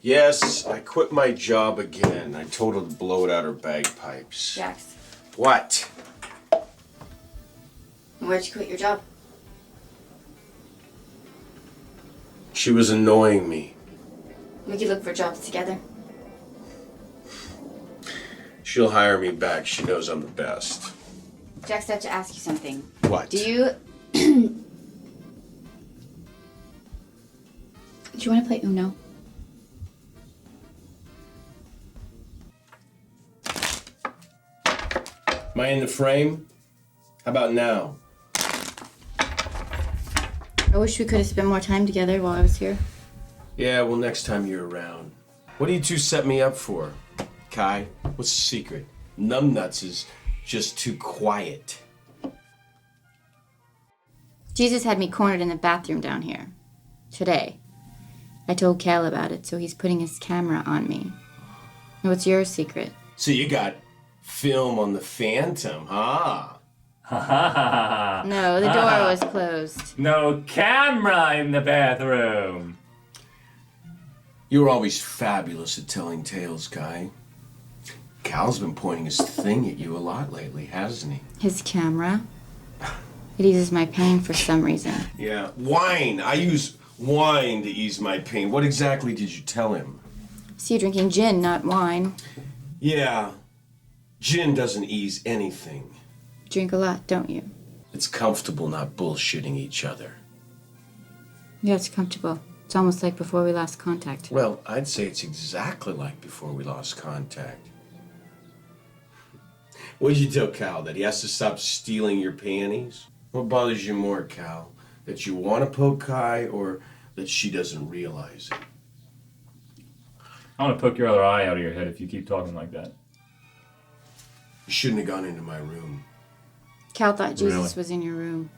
Yes, I quit my job again. I told her to blow it out her bagpipes. Jax. What? Where'd you quit your job? She was annoying me. We could look for jobs together. She'll hire me back. She knows I'm the best. Jax, I have to ask you something. What? Do you want to play Uno? Am I in the frame? How about now? I wish we could have spent more time together while I was here. Yeah, well, next time you're around. What do you two set me up for? Kai, what's the secret? Numbnuts is just too quiet. Jesus had me cornered in the bathroom down here. Today. I told Cal about it, so he's putting his camera on me. What's your secret? So you got film on the Phantom, huh? No, the door was closed. No camera in the bathroom. You're always fabulous at telling tales, Kai. Cal's been pointing his thing at you a lot lately, hasn't he? His camera? It eases my pain for some reason. Yeah, wine. I use wine to ease my pain. What exactly did you tell him? See you drinking gin, not wine. Yeah, gin doesn't ease anything. Drink a lot, don't you? It's comfortable not bullshitting each other. Yeah, it's comfortable. It's almost like before we lost contact. Well, I'd say it's exactly like before we lost contact. What did you tell Cal? That he has to stop stealing your panties? What bothers you more, Cal? That you want to poke Kai or that she doesn't realize it? I want to poke your other eye out of your head if you keep talking like that. You shouldn't have gone into my room. Cal thought Jesus Really? was in your room.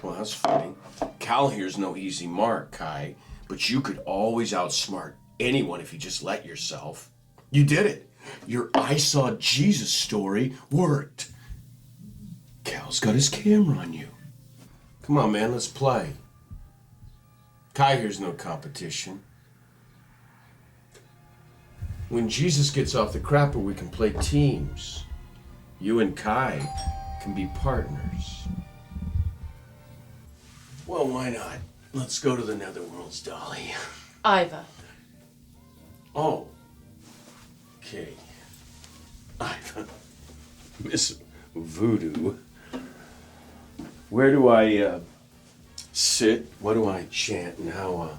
Well, that's funny. Cal here's no easy mark, Kai, but you could always outsmart anyone if you just let yourself. You did it. Your I saw Jesus story worked. Cal's got his camera on you. Come on, man, let's play. Kai here's no competition. When Jesus gets off the crapper, we can play teams. You and Kai can be partners. Well, why not? Let's go to the Netherworlds, Dolly. Iva. Oh. Okay. Iva. Miss Voodoo. Where do I, sit? What do I chant? And how,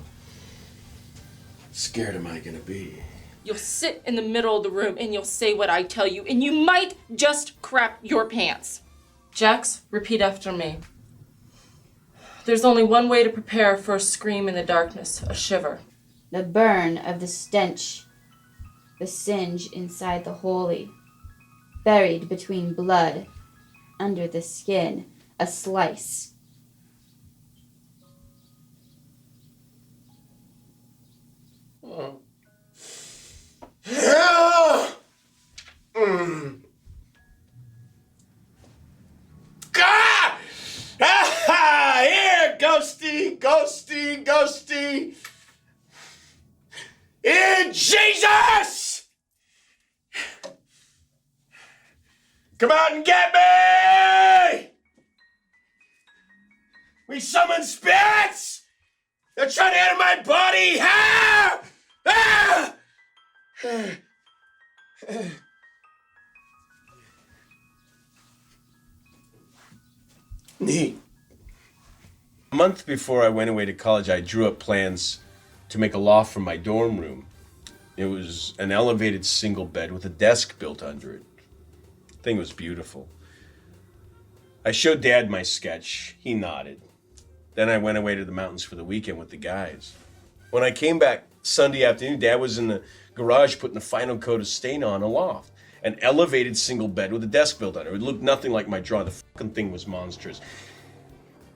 scared am I gonna be? You'll sit in the middle of the room and you'll say what I tell you, and you might just crap your pants. Jax, repeat after me. There's only one way to prepare for a scream in the darkness, a shiver. The burn of the stench, the singe inside the holy, buried between blood, under the skin, a slice. Here, ghosty, ghosty, ghosty. In Jesus! Come out and get me! We summon spirits! They're trying to enter my body! Ah! Ah! Neat. A month before I went away to college, I drew up plans to make a loft from my dorm room. It was an elevated single bed with a desk built under it. The thing was beautiful. I showed Dad my sketch. He nodded. Then I went away to the mountains for the weekend with the guys. When I came back Sunday afternoon, Dad was in the garage putting the final coat of stain on a loft. An elevated single bed with a desk built under it. It looked nothing like my drawing. The fucking thing was monstrous.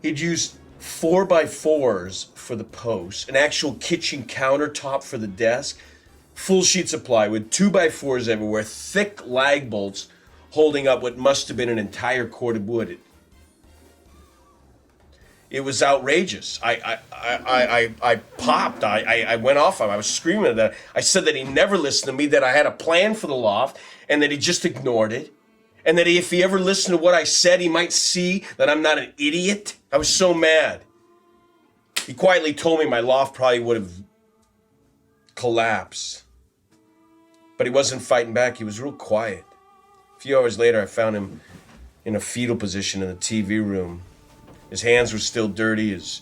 He'd used 4x4s for the posts, an actual kitchen countertop for the desk, full sheets of plywood, 2x4s everywhere, thick lag bolts holding up what must have been an entire cord of wood. It was outrageous. I popped. I went off. I was screaming at that. I said that he never listened to me, that I had a plan for the loft, and that he just ignored it. And that if he ever listened to what I said, he might see that I'm not an idiot. I was so mad. He quietly told me my loft probably would have collapsed. But he wasn't fighting back. He was real quiet. A few hours later, I found him in a fetal position in the TV room. His hands were still dirty. His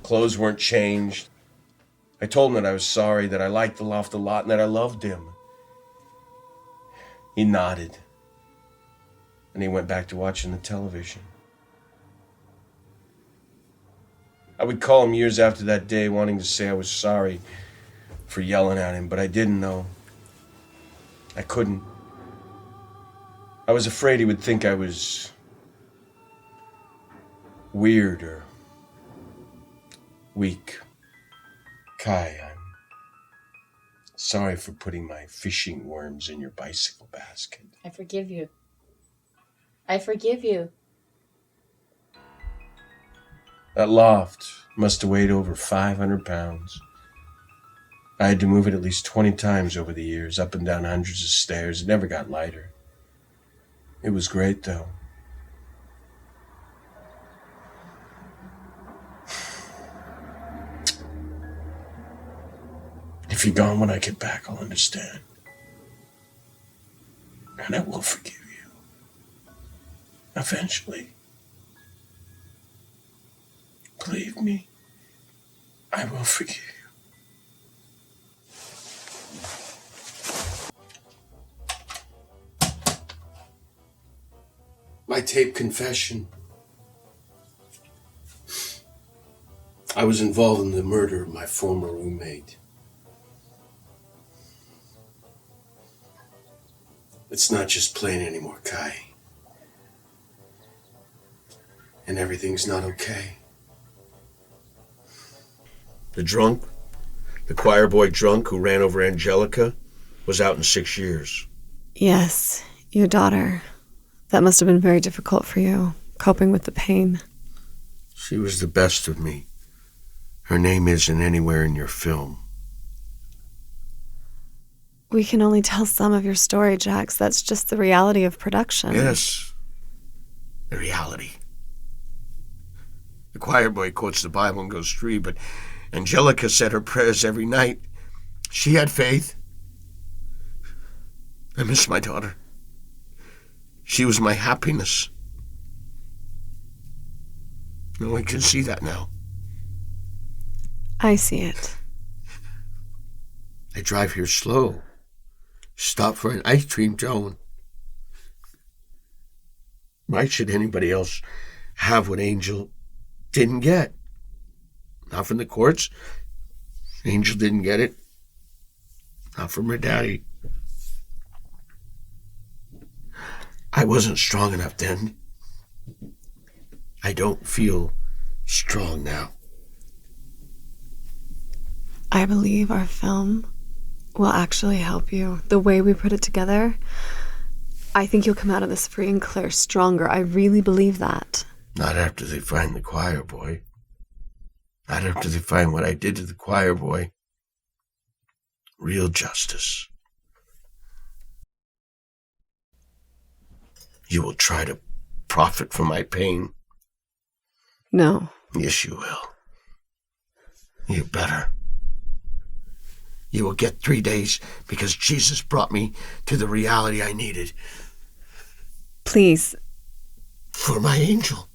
clothes weren't changed. I told him that I was sorry, that I liked the loft a lot, and that I loved him. He nodded. And he went back to watching the television. I would call him years after that day, wanting to say I was sorry for yelling at him, but I didn't know. I couldn't. I was afraid he would think I was weird or weak. Kai, I'm sorry for putting my fishing worms in your bicycle basket. I forgive you. I forgive you. That loft must have weighed over 500 pounds. I had to move it at least 20 times over the years, up and down hundreds of stairs. It never got lighter. It was great, though. If you're gone when I get back, I'll understand. And I will forgive you. Eventually. Believe me, I will forgive you. My tape confession. I was involved in the murder of my former roommate. It's not just playing anymore, Kai. And everything's not okay. The choir boy drunk who ran over Angelica, was out in 6 years. Yes, your daughter. That must have been very difficult for you, coping with the pain. She was the best of me. Her name isn't anywhere in your film. We can only tell some of your story, Jax. That's just the reality of production. Yes, the reality. The choir boy quotes the Bible and goes free, but Angelica said her prayers every night. She had faith. I miss my daughter. She was my happiness. No one can see that now. I see it. I drive here slow. Stop for an ice cream cone. Why should anybody else have what Angel didn't get? Not from the courts. Angel didn't get it. Not from her daddy. I wasn't strong enough then. I don't feel strong now. I believe our film will actually help you. The way we put it together, I think you'll come out of this free and clear stronger. I really believe that. Not after they find the choir boy. Not after they find what I did to the choir boy. Real justice. You will try to profit from my pain. No. Yes, you will. You better. You will get 3 days because Jesus brought me to the reality I needed. Please. For my Angel.